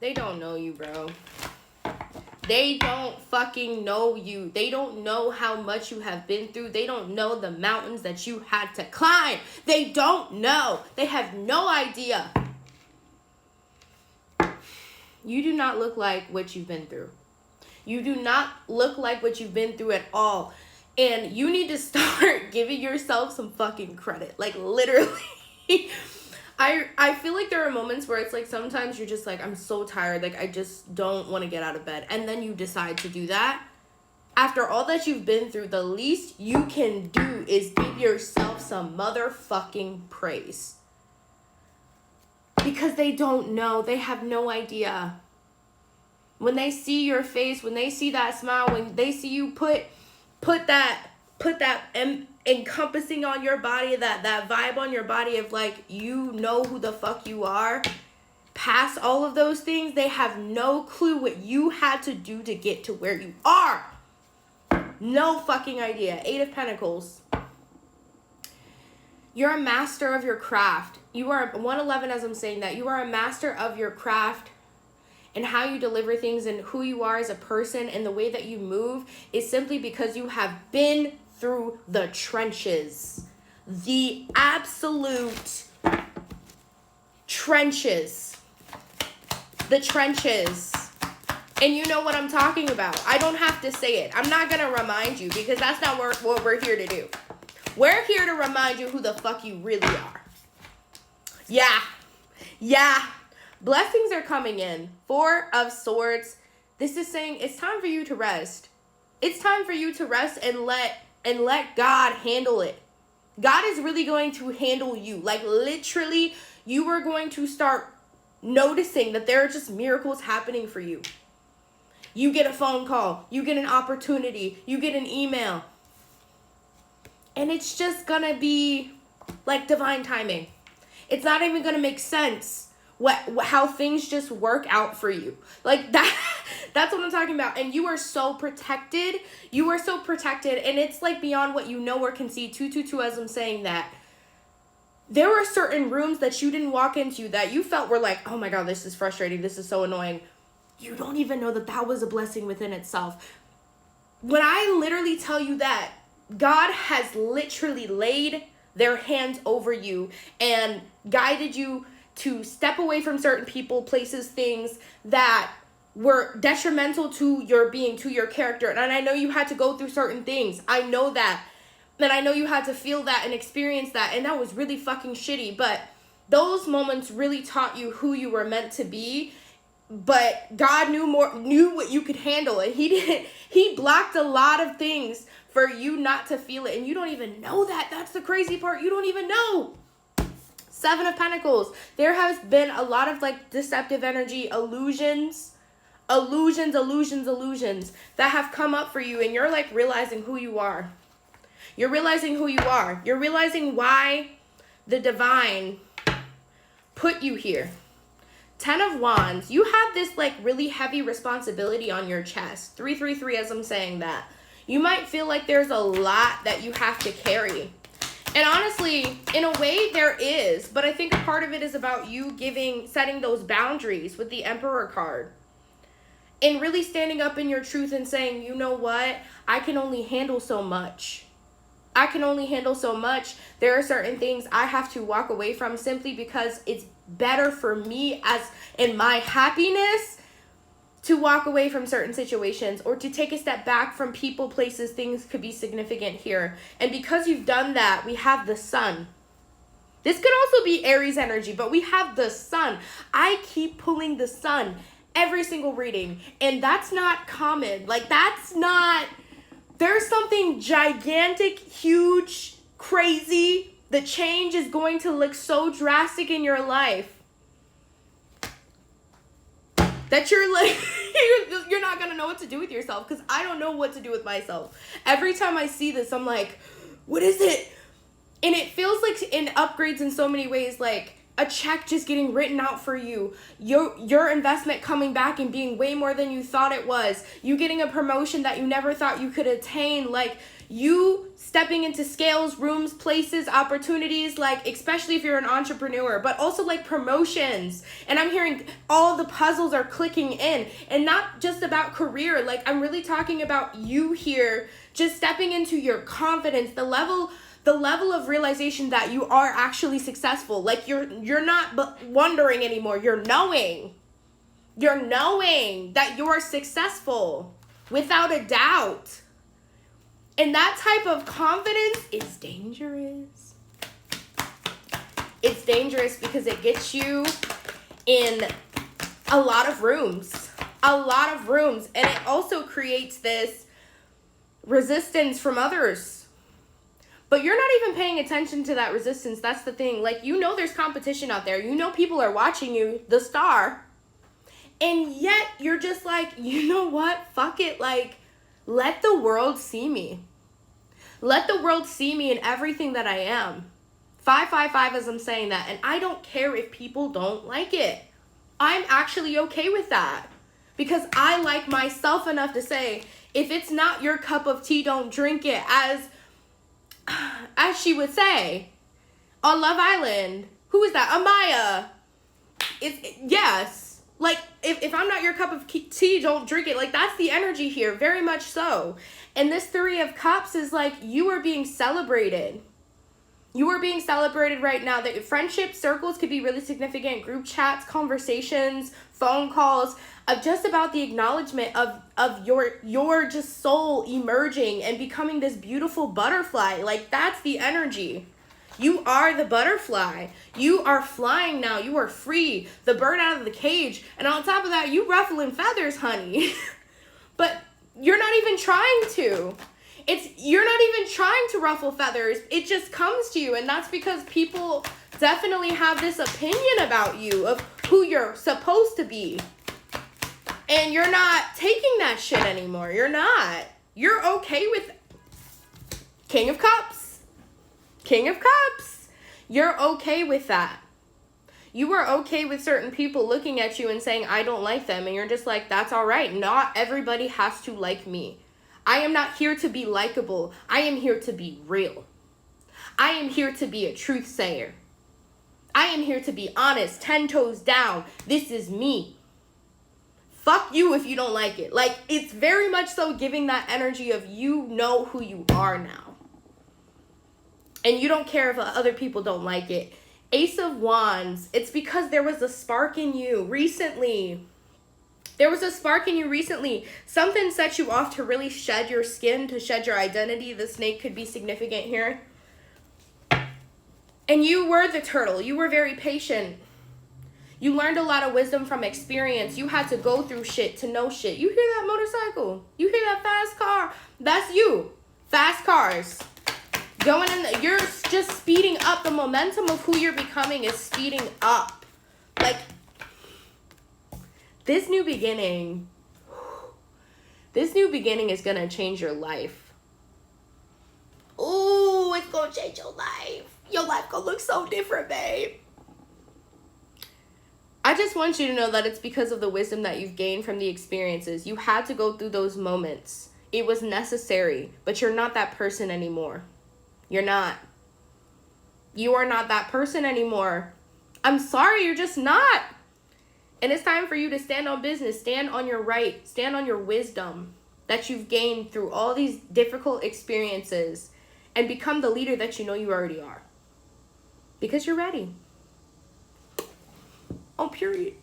They don't know you, bro. They don't fucking know you. They don't know how much you have been through. They don't know the mountains that you had to climb. They don't know. They have no idea. You do not look like what you've been through. You do not look like what you've been through at all. And you need to start giving yourself some fucking credit. Like, literally. I feel like there are moments where it's like sometimes you're just like, I'm so tired. Like, I just don't want to get out of bed. And then you decide to do that. After all that you've been through, the least you can do is give yourself some motherfucking praise. Because they don't know. They have no idea. When they see your face, when they see that smile, when they see you put that encompassing on your body, that vibe on your body of like, you know who the fuck you are, past all of those things, they have no clue what you had to do to get to where you are. No fucking idea. 8 of Pentacles. You're a master of your craft. You are 111 as I'm saying that. You are a master of your craft and how you deliver things and who you are as a person and the way that you move is simply because you have been through the trenches. The absolute trenches. The trenches. And you know what I'm talking about. I don't have to say it. I'm not going to remind you because that's not what we're here to do. We're here to remind you who the fuck you really are. Yeah. Blessings are coming in. 4 of Swords. This is saying it's time for you to rest. It's time for you to rest and let God handle it. God is really going to handle you. Like literally, you are going to start noticing that there are just miracles happening for you. You get a phone call. You get an opportunity. You get an email. And it's just gonna be like divine timing. It's not even gonna make sense how things just work out for you. Like that's what I'm talking about. And you are so protected. You are so protected. And it's like beyond what you know or can see. 222 as I'm saying that. There were certain rooms that you didn't walk into that you felt were like, oh my God, this is frustrating. This is so annoying. You don't even know that was a blessing within itself. When I literally tell you that, God has literally laid their hands over you and guided you to step away from certain people, places, things that were detrimental to your being, to your character. And I know you had to go through certain things. I know that. And I know you had to feel that and experience that. And that was really fucking shitty. But those moments really taught you who you were meant to be. But God knew what you could handle. And he blocked a lot of things for you not to feel it. And you don't even know that. That's the crazy part. You don't even know. 7 of Pentacles. There has been a lot of like deceptive energy, illusions that have come up for you. And you're like realizing who you are. You're realizing who you are. You're realizing why the divine put you here. 10 of Wands. You have this like really heavy responsibility on your chest. 333 as I'm saying that. You might feel like there's a lot that you have to carry. And honestly, in a way there is. But I think a part of it is about you setting those boundaries with the Emperor card. And really standing up in your truth and saying, you know what? I can only handle so much. I can only handle so much. There are certain things I have to walk away from simply because it's better for me as in my happiness to walk away from certain situations or to take a step back from people, places, things could be significant here. And because you've done that, we have the Sun. This could also be Aries energy, but we have the Sun. I keep pulling the Sun every single reading, and that's not common. Like there's something gigantic, huge, crazy. The change is going to look so drastic in your life that you're like, you're not going to know what to do with yourself, because I don't know what to do with myself. Every time I see this, I'm like, what is it? And it feels like in upgrades in so many ways, like a check just getting written out for you, your investment coming back and being way more than you thought it was, you getting a promotion that you never thought you could attain, like you stepping into scales, rooms, places, opportunities, like especially if you're an entrepreneur, but also like promotions. And I'm hearing all the puzzles are clicking in, and not just about career, like I'm really talking about you here, just stepping into your confidence, the level of realization that you are actually successful. Like you're not wondering anymore. You're knowing that you're successful without a doubt. And that type of confidence is dangerous. It's dangerous because it gets you in a lot of rooms. And it also creates this resistance from others. But you're not even paying attention to that resistance. That's the thing. Like, there's competition out there. People are watching you, the star. And yet you're just like, you know what? Fuck it. Like, let the world see me. Let the world see me in everything that I am. 555 as I'm saying that. And I don't care if people don't like it. I'm actually okay with that. Because I like myself enough to say, if it's not your cup of tea, don't drink it. As she would say on Love Island. Who is that? Amaya. Yes. Like, if I'm not your cup of tea, don't drink it. Like, that's the energy here. Very much so. And this Three of Cups is like, you are being celebrated. You are being celebrated right now. That friendship circles could be really significant. Group chats, conversations, phone calls, of just about the acknowledgement of your just soul emerging and becoming this beautiful butterfly. Like, that's the energy. You are the butterfly. You are flying now. You are free. The bird out of the cage. And on top of that, you ruffling feathers, honey. But you're not even trying to. You're not even trying to ruffle feathers. It just comes to you. And that's because people definitely have this opinion about you of who you're supposed to be. And you're not taking that shit anymore. You're not. You're okay with King of Cups. King of Cups. You're okay with that. You are okay with certain people looking at you and saying, I don't like them. And you're just like, that's all right. Not everybody has to like me. I am not here to be likable. I am here to be real. I am here to be a truth sayer. I am here to be honest, 10 toes down. This is me. Fuck you if you don't like it. Like, it's very much so giving that energy of you know who you are now. And you don't care if other people don't like it. Ace of Wands, it's because there was a spark in you recently. There was a spark in you recently. Something set you off to really shed your skin, to shed your identity. The snake could be significant here. And you were the turtle. You were very patient. You learned a lot of wisdom from experience. You had to go through shit to know shit. You hear that motorcycle? You hear that fast car? That's you. Fast cars. Going in, you're just speeding up. The momentum of who you're becoming is speeding up. Like, this new beginning is going to change your life. Ooh, it's going to change your life. Your life going to look so different, babe. I just want you to know that it's because of the wisdom that you've gained from the experiences. You had to go through those moments. It was necessary, but you're not that person anymore. You're not. You are not that person anymore. I'm sorry, you're just not. And it's time for you to stand on business, stand on your right, stand on your wisdom that you've gained through all these difficult experiences and become the leader that you know you already are. Because you're ready. Oh, period.